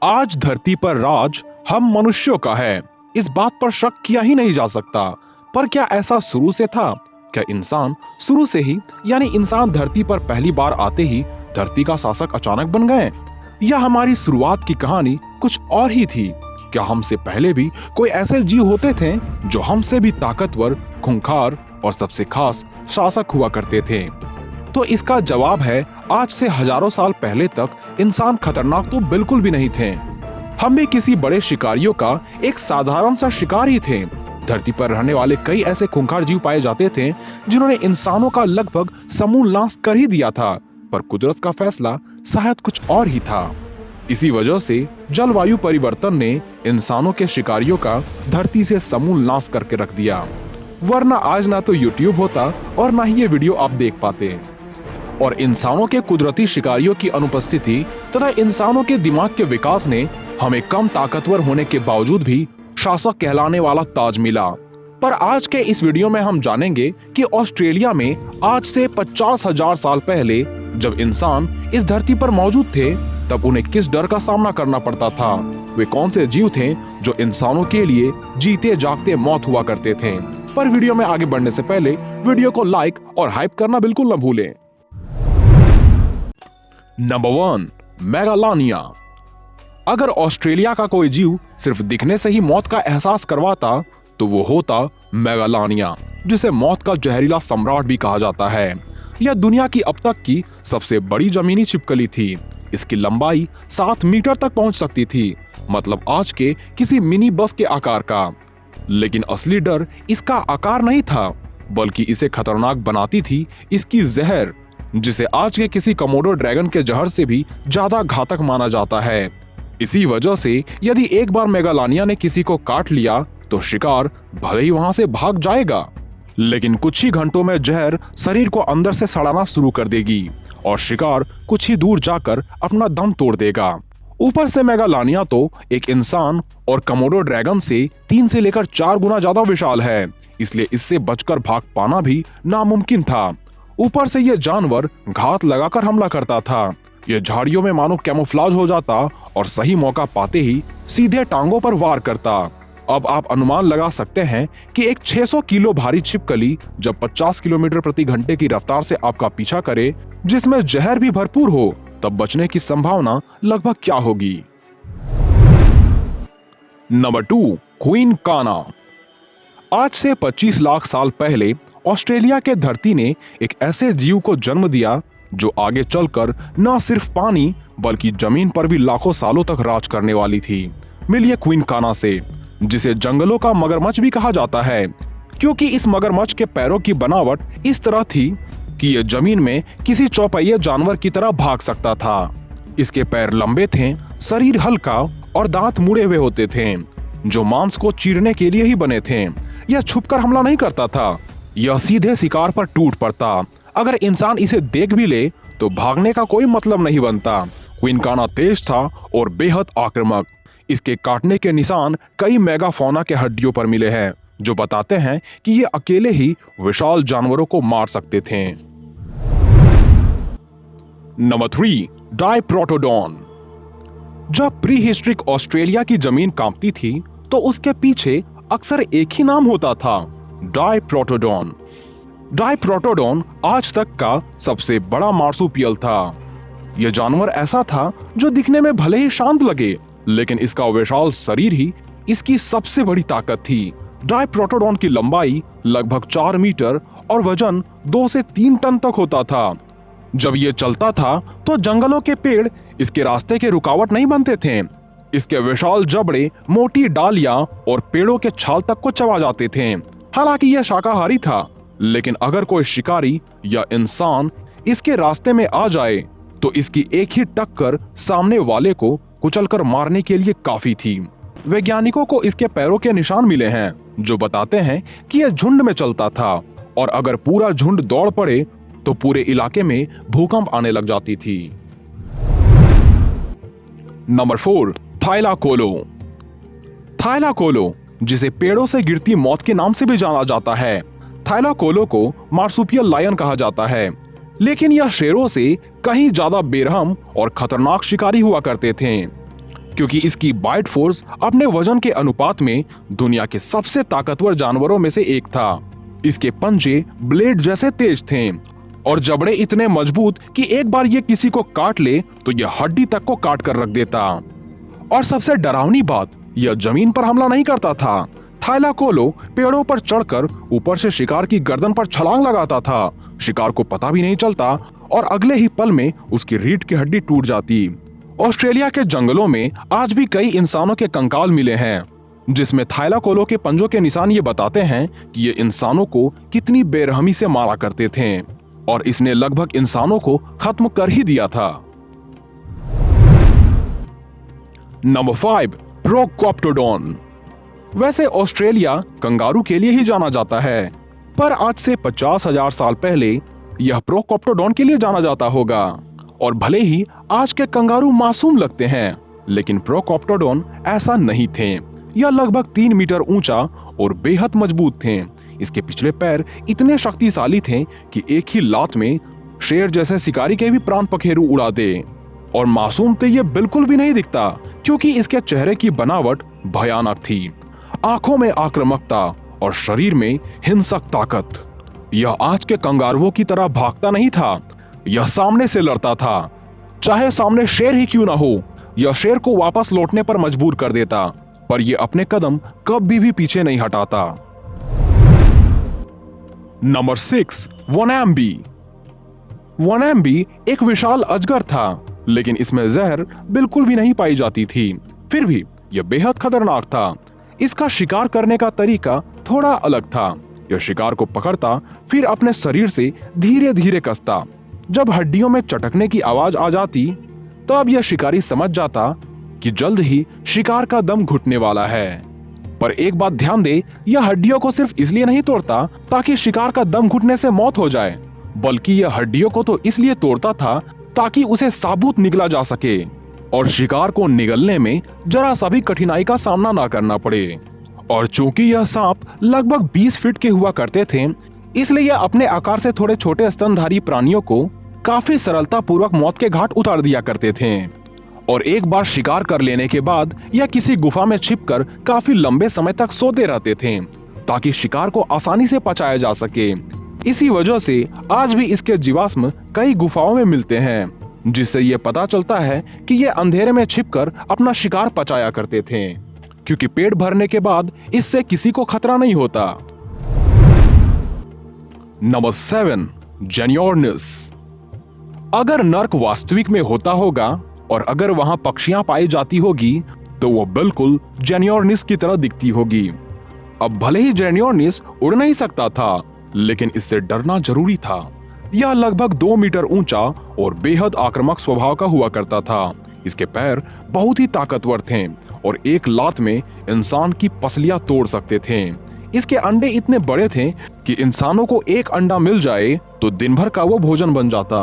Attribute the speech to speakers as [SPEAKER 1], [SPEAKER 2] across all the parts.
[SPEAKER 1] आज धरती पर राज हम मनुष्यों का है, इस बात पर शक किया ही नहीं जा सकता। पर क्या ऐसा शुरू से था? क्या इंसान शुरू से ही यानी इंसान धरती पर पहली बार आते ही धरती का शासक अचानक बन गए? या हमारी शुरुआत की कहानी कुछ और ही थी? क्या हमसे पहले भी कोई ऐसे जीव होते थे जो हमसे भी ताकतवर, खूंखार और सबसे खास शासक हुआ करते थे? तो इसका जवाब है, आज से हजारों साल पहले तक इंसान खतरनाक तो बिल्कुल भी नहीं थे। हम भी किसी बड़े शिकारियों का एक साधारण सा शिकार ही थे। धरती पर रहने वाले कई ऐसे खूंखार जीव पाए जाते थे जिन्होंने इंसानों का लगभग समूल नाश कर ही दिया था, पर कुदरत का फैसला शायद कुछ और ही था। इसी वजह से जलवायु परिवर्तन ने इंसानों के शिकारियों का धरती से समूल नाश करके रख दिया, वरना आज ना तो यूट्यूब होता और ना ही ये वीडियो आप देख पाते। और इंसानों के कुदरती शिकारियों की अनुपस्थिति तथा इंसानों के दिमाग के विकास ने हमें कम ताकतवर होने के बावजूद भी शासक कहलाने वाला ताज मिला। पर आज के इस वीडियो में हम जानेंगे कि ऑस्ट्रेलिया में आज से 50,000 साल पहले जब इंसान इस धरती पर मौजूद थे, तब उन्हें किस डर का सामना करना पड़ता था। वे कौन से जीव थे जो इंसानों के लिए जीते जागते मौत हुआ करते थे। पर वीडियो में आगे बढ़ने से पहले वीडियो को लाइक और हाइप करना बिल्कुल न भूलें। नंबर 1, मेगालोनिया। अगर ऑस्ट्रेलिया का कोई जीव सिर्फ दिखने से ही मौत का एहसास करवाता तो वो होता मेगालोनिया, जिसे मौत का जहरीला सम्राट भी कहा जाता है। यह दुनिया की अब तक की सबसे बड़ी जमीनी छिपकली थी। इसकी लंबाई 7 मीटर तक पहुंच सकती थी, मतलब आज के किसी मिनी बस के आकार का। लेकिन असली डर इसका आकार नहीं था, बल्कि इसे खतरनाक बनाती थी इसकी जहर, जिसे आज के किसी कमोडो ड्रैगन के जहर से भी ज्यादा घातक माना जाता है। इसी वजह से यदि एक बार मेगालोनिया ने किसी को काट लिया तो शिकार भले ही वहां से भाग जाएगा, लेकिन कुछ ही घंटों में जहर शरीर को अंदर से सड़ाना शुरू कर देगी और शिकार कुछ ही दूर जाकर अपना दम तोड़ देगा। ऊपर से मेगालोनिया तो एक इंसान और कमोडो ड्रैगन से 3 से लेकर 4 गुना ज्यादा विशाल है, इसलिए इससे बचकर भाग पाना भी नामुमकिन था। ऊपर से यह जानवर घात लगाकर हमला करता था। यह झाड़ियों में मानो कैमोफ्लाज हो जाता और सही मौका पाते ही सीधे टांगों पर वार करता। अब आप अनुमान लगा सकते हैं कि एक 600 किलो भारी छिपकली जब 50 किलोमीटर प्रति घंटे की रफ्तार से आपका पीछा करे, जिसमें जहर भी भरपूर हो, तब बचने की संभावना लगभग क्या होगी। नंबर 2, क्वीन काना। आज से 25 लाख साल पहले ऑस्ट्रेलिया के धरती ने एक ऐसे जीव को जन्म दिया जो आगे चलकर न सिर्फ पानी बल्कि जमीन पर भी लाखों सालों तक राज करने वाली थी। मिलिए क्वीन काना से, जिसे जंगलों का मगरमच्छ भी कहा जाता है, क्योंकि इस मगरमच्छ के पैरों की बनावट इस तरह थी कि यह जमीन में किसी चौपहिया जानवर की तरह भाग सकता था। इसके पैर लंबे थे, शरीर हल्का और दांत मुड़े हुए होते थे जो मांस को चीरने के लिए ही बने थे। यह छुपकर हमला नहीं करता था, यह सीधे शिकार पर टूट पड़ता। अगर इंसान इसे देख भी ले तो भागने का कोई मतलब नहीं बनता। क्वीन काना तेज था और बेहद आक्रामक। इसके काटने के निशान कई मेगाफौना के हड्डियों पर मिले हैं, जो बताते हैं कि ये अकेले ही विशाल जानवरों को मार सकते थे। नंबर 3, डायप्रोटोडॉन। जब प्री हिस्ट्रिक ऑस्ट्रेलिया की जमीन कांपती थी तो उसके पीछे अक्सर एक ही नाम होता था, डायप्रोटोडॉन। डायप्रोटोडॉन आज तक का सबसे बड़ा मार्सुपियल था। यह जानवर ऐसा था जो दिखने में भले ही शांत लगे, लेकिन इसका विशाल शरीर ही इसकी सबसे बड़ी ताकत थी। डायप्रोटोडॉन की लंबाई लगभग 4 मीटर और वजन 2 से 3 टन तक होता था। जब ये चलता था तो जंगलों के पेड़ इसके रास्ते के रुकावट नहीं बनते थे। इसके विशाल जबड़े मोटी डालियां और पेड़ों के छाल तक को चबा जाते थे। हालांकि यह शाकाहारी था, लेकिन अगर कोई शिकारी या इंसान इसके रास्ते में आ जाए तो इसकी एक ही टक्कर सामने वाले को कुचलकर मारने के लिए काफी थी। वैज्ञानिकों को इसके पैरों के निशान मिले हैं जो बताते हैं कि यह झुंड में चलता था और अगर पूरा झुंड दौड़ पड़े तो पूरे इलाके में भूकंप आने लग जाती थी। नंबर 4, थाइलाकोलो। थाइलाकोलो, जिसे पेड़ों से गिरती मौत के नाम से भी जाना जाता है, थाइलाकोलो को मार्सुपियल लायन कहा जाता है, लेकिन यह शेरों से कहीं ज्यादा बेरहम और खतरनाक शिकारी हुआ करते थे। क्योंकि इसकी बाइट फोर्स अपने वजन के अनुपात में दुनिया के सबसे ताकतवर जानवरों में से एक था। इसके पंजे ब्लेड जैसे तेज थे और जबड़े इतने मजबूत कि एक बार ये किसी को काट ले तो यह हड्डी तक को काट कर रख देता। और सबसे डरावनी बात, यह जमीन पर हमला नहीं करता था। थाइलाकोलो पेड़ों पर चढ़कर ऊपर से शिकार की गर्दन पर छलांग लगाता था। शिकार को पता भी नहीं चलता और अगले ही पल में उसकी रीढ़ की हड्डी टूट जाती। ऑस्ट्रेलिया के जंगलों में आज भी कई इंसानों के कंकाल मिले हैं, जिसमें थाइलाकोलो के पंजों के निशान ये बताते हैं कि ये इंसानों को कितनी बेरहमी से मारा करते थे और इसने लगभग इंसानों को खत्म कर ही दिया था। नंबर 5, प्रोकॉप्टोडॉन। वैसे ऑस्ट्रेलिया कंगारू के लिए ही जाना जाता है, पर आज से 50,000 साल पहले यह प्रोकॉप्टोडॉन के लिए जाना जाता होगा। और भले ही आज के कंगारू मासूम लगते हैं, लेकिन प्रोकॉप्टोडॉन ऐसा नहीं थे। यह लगभग 3 मीटर ऊंचा और बेहद मजबूत थे। इसके पिछले पैर इतने शक्तिशाली थे कि एक ही लात में शेर जैसे शिकारी के भी प्राण पखेरु उड़ा दे। और मासूम तो ये बिल्कुल भी नहीं दिखता, क्योंकि इसके चेहरे की बनावट भयानक थी। आंखों में आक्रामकता और शरीर में हिंसक ताकत। यह आज के कंगारुओं की तरह भागता नहीं था, यह सामने से लड़ता था। चाहे सामने शेर ही क्यों ना हो, यह शेर को वापस लौटने पर मजबूर कर देता, पर यह अपने कदम कभी भी पीछे नहीं हटाता। नंबर 6, वनैम्बी। वनैम्बी एक विशाल अजगर था, लेकिन इसमें जहर बिल्कुल भी नहीं पाई जाती थी। फिर भी यह बेहद खतरनाक था। इसका शिकार करने का तरीका थोड़ा अलग था। यह शिकार को पकड़ता, फिर अपने शरीर से धीरे धीरे कसता। जब हड्डियों में चटकने की आवाज आ जाती, तब यह शिकारी समझ जाता कि जल्द ही शिकार का दम घुटने वाला है। पर एक बात ध्यान दे, यह हड्डियों को सिर्फ इसलिए नहीं तोड़ता ताकि शिकार का दम घुटने से मौत हो जाए, बल्कि यह हड्डियों को तो इसलिए तोड़ता था ताकि उसे साबुत निगला जा सके और शिकार को निगलने में जरा सा भी कठिनाई का सामना ना करना पड़े। और चूंकि यह सांप लगभग 20 फीट के हुआ करते थे, इसलिए यह अपने आकार से थोड़े छोटे स्तनधारी प्राणियों को काफी सरलता पूर्वक मौत के घाट उतार दिया करते थे। और एक बार शिकार कर लेने के बाद यह किसी गुफा में छिपकर काफी लंबे समय तक सोते रहते थे, ताकि शिकार को आसानी से पचाया जा सके। इसी वजह से आज भी इसके जीवाश्म कई गुफाओं में मिलते हैं, जिससे यह पता चलता है कि ये अंधेरे में छिपकर अपना शिकार पचाया करते थे, क्योंकि पेट भरने के बाद इससे किसी को खतरा नहीं होता। नंबर 7, जेनियोर्निस। अगर नर्क वास्तविक में होता होगा और अगर वहां पक्षियां पाई जाती होगी, तो वो बिल्कुल जेनियोर्निस की तरह दिखती होगी। अब भले ही जेनियोर्निस उड़ नहीं सकता था, लेकिन इससे डरना जरूरी था। यह लगभग 2 मीटर ऊंचा और बेहद आक्रामक स्वभाव का हुआ करता था। इसके पैर बहुत ही ताकतवर थे और एक लात में इंसान की पसलियां तोड़ सकते थे। इसके अंडे इतने बड़े थे कि इंसानों को एक अंडा मिल जाए तो दिन भर का वो भोजन बन जाता।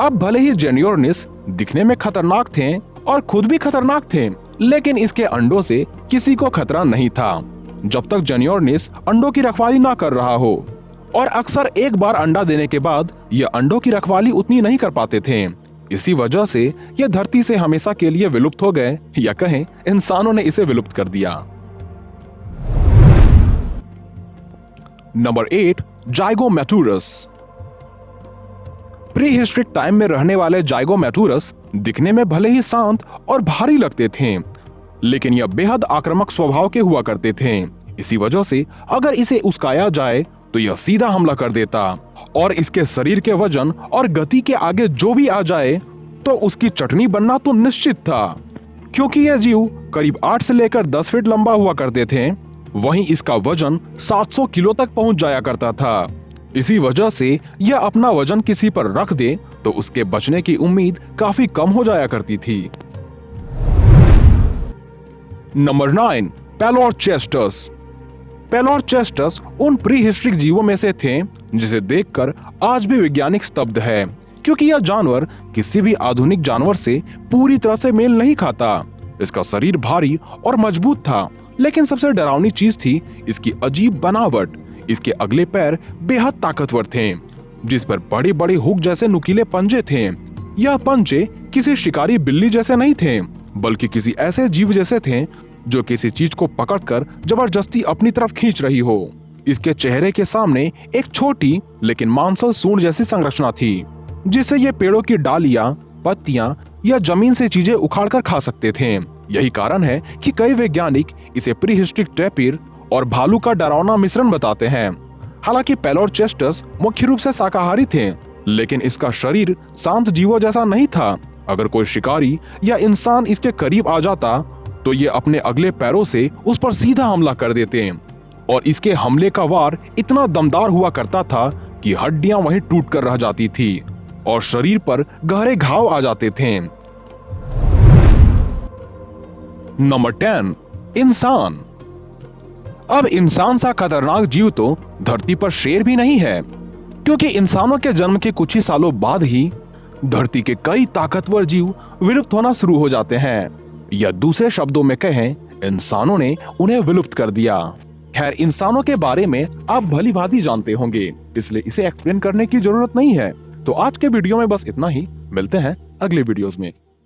[SPEAKER 1] अब भले ही जेनियोर्निस दिखने में खतरनाक थे और खुद भी खतरनाक थे, लेकिन इसके अंडों से किसी को खतरा नहीं था, जब तक जेनियोर्निस अंडों की रखवाली ना कर रहा हो। और अक्सर एक बार अंडा देने के बाद यह अंडों की रखवाली उतनी नहीं कर पाते थे। इसी वजह से यह धरती से हमेशा के लिए विलुप्त हो गए, या कहें इंसानों ने इसे विलुप्त कर दिया। नंबर 8, जाइगोमैटूरस। प्री हिस्ट्रिक टाइम में रहने वाले जाइगोमैटूरस दिखने में भले ही शांत और भारी लगते थे, लेकिन यह बेहद आक्रामक स्वभाव के हुआ करते थे। इसी वजह से अगर इसे उस्काया जाए तो यह सीधा हमला कर देता और इसके शरीर के वजन और गति के आगे जो भी आ जाए तो उसकी चटनी बनना तो निश्चित था। क्योंकि यह जीव करीब 8 से लेकर 10 फीट लंबा हुआ करते थे, वहीं इसका वजन 700 किलो तक पहुंच जाया करता था। इसी वजह से यह अपना वजन किसी पर रख दे तो उसके बचने की उम्मीद काफी कम हो जाया करती थी। नंबर 9, पैलोरचेस्टस। पैलोरचेस्टस उन प्री हिस्ट्रिक जीवों में से थे जिसे देखकर आज भी वैज्ञानिक स्तब्ध है, क्योंकि यह जानवर किसी भी आधुनिक जानवर से पूरी तरह से मेल नहीं खाता। इसका शरीर भारी और मजबूत था, लेकिन सबसे डरावनी चीज थी इसकी अजीब बनावट। इसके अगले पैर बेहद ताकतवर थे, जिस पर बड़े बड़े हुक जैसे नुकीले पंजे थे। यह पंजे किसी शिकारी बिल्ली जैसे नहीं थे, बल्कि किसी ऐसे जीव जैसे थे जो किसी चीज को पकड़कर जबरदस्ती अपनी तरफ खींच रही हो। इसके चेहरे के सामने एक छोटी लेकिन मांसल सूंड जैसी संरचना थी, जिससे ये पेड़ों की डालियां, पत्तियां या जमीन से चीजें उखाड़कर खा सकते थे। यही कारण है कि कई वैज्ञानिक इसे प्रीहिस्टोरिक टैपिर और भालू का डरावना मिश्रण बताते हैं। हालांकि पैलोरचेस्टस मुख्य रूप से शाकाहारी थे, लेकिन इसका शरीर शांत जीवों जैसा नहीं था। अगर कोई शिकारी या इंसान इसके करीब आ जाता तो ये अपने अगले पैरों से उस पर सीधा हमला कर देते और इसके हमले का वार इतना दमदार हुआ करता था कि हड्डियां वहीं टूट कर रह जाती थी और शरीर पर गहरे घाव आ जाते थे। नंबर 10, इंसान। अब इंसान सा खतरनाक जीव तो धरती पर शेर भी नहीं है, क्योंकि इंसानों के जन्म के कुछ ही सालों बाद ही धरती के कई ताकतवर जीव विलुप्त होना शुरू हो जाते हैं, या दूसरे शब्दों में कहें, इंसानों ने उन्हें विलुप्त कर दिया। खैर, इंसानों के बारे में आप भली भांति जानते होंगे, इसलिए इसे एक्सप्लेन करने की जरूरत नहीं है। तो आज के वीडियो में बस इतना ही। मिलते हैं अगले वीडियोस में।